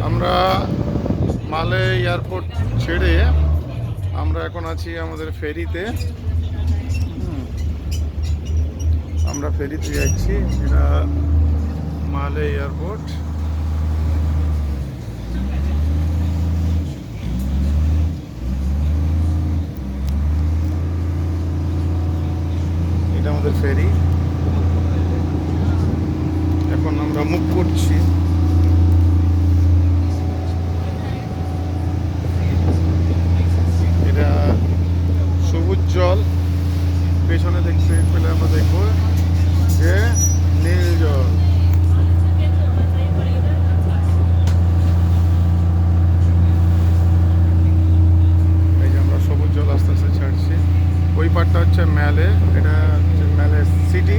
আমরা মালে এয়ারপোর্ট ছেড়ে আমরা এখন আছি আমাদের ফেরিতে। আমরা ফেরিতে যাচ্ছি, এটা মালে এয়ারপোর্ট। এটা আমাদের ফেরি, এখন আমরা মুভ করছি। এটা সবুজ জল, পেছনে দেখতে পেলে আমরা দেখবো যে নীল জল। এই যে আমরা সবুজ জল আস্তে আস্তে ছাড়ছি। ওই পারটা হচ্ছে ম্যালে, এটা হচ্ছে ম্যালে সিটি,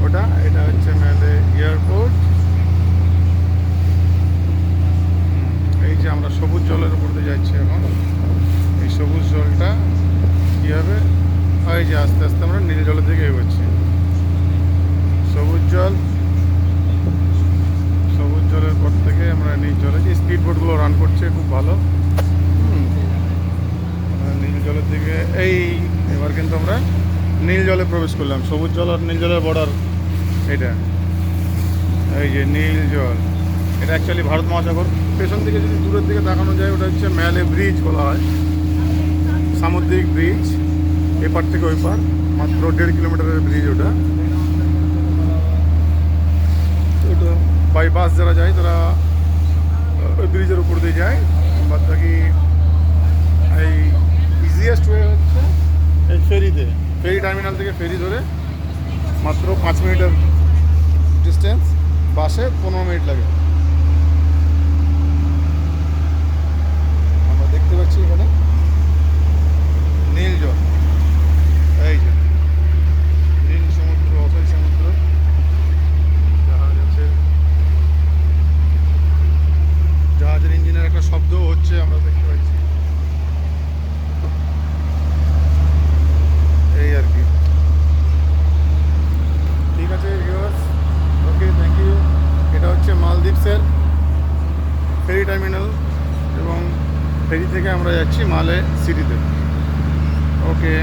ওটা এটা হচ্ছে ম্যালে এয়ারপোর্ট। এই যে আমরা সবুজ জলের উপর দিয়ে যাচ্ছি এখন। এই সবুজ জলটা কী হবে, এই যে আস্তে আস্তে আমরা নীল জলের দিকে এগোচ্ছি। সবুজ জল, সবুজ জলের পর থেকে আমরা নীল জলে, যে স্পিড বোটগুলো রান করছে খুব ভালো। নীল জলের দিকে এই এবার কিন্তু আমরা নীল জলে প্রবেশ করলাম। সবুজ জল আর নীল জলের বর্ডার এটা। এই যে নীল জল, এটা অ্যাকচুয়ালি ভারত মহাসাগর। পেছন থেকে যদি দূরের দিকে দেখানো যায়, ওটা হচ্ছে ম্যালে ব্রিজ বলা হয়, সামুদ্রিক ব্রিজ। এপার থেকে ওই পার মাত্র 1.5 কিলোমিটারের ব্রিজ ওটা। ওটা বাই বাস যারা যায় তারা ওই ব্রিজের উপর দিয়ে যায়। বাদ বাকি এই ইজিয়েস্ট ওয়ে হচ্ছে এই ফেরিতে, ফেরি টার্মিনাল থেকে ফেরি ধরে মাত্র 5 মিনিটের ডিস্টেন্স, বাসে 15 মিনিট লাগে। আমরা দেখতে পাচ্ছি এখানে নীল জল, এই যে নীল সমুদ্র, অথই সমুদ্র। জাহাজ আছে, জাহাজের ইঞ্জিনের একটা শব্দ হচ্ছে আমরা দেখতে পাচ্ছি। এই আর কি। ঠিক আছে ভিউয়ার্স, ওকে, থ্যাংক ইউ। এটা হচ্ছে মালদ্বীপসের ফেরি টার্মিনাল, এবং ফেরি থেকে আমরা যাচ্ছি মালে সিটিতে। ওকে।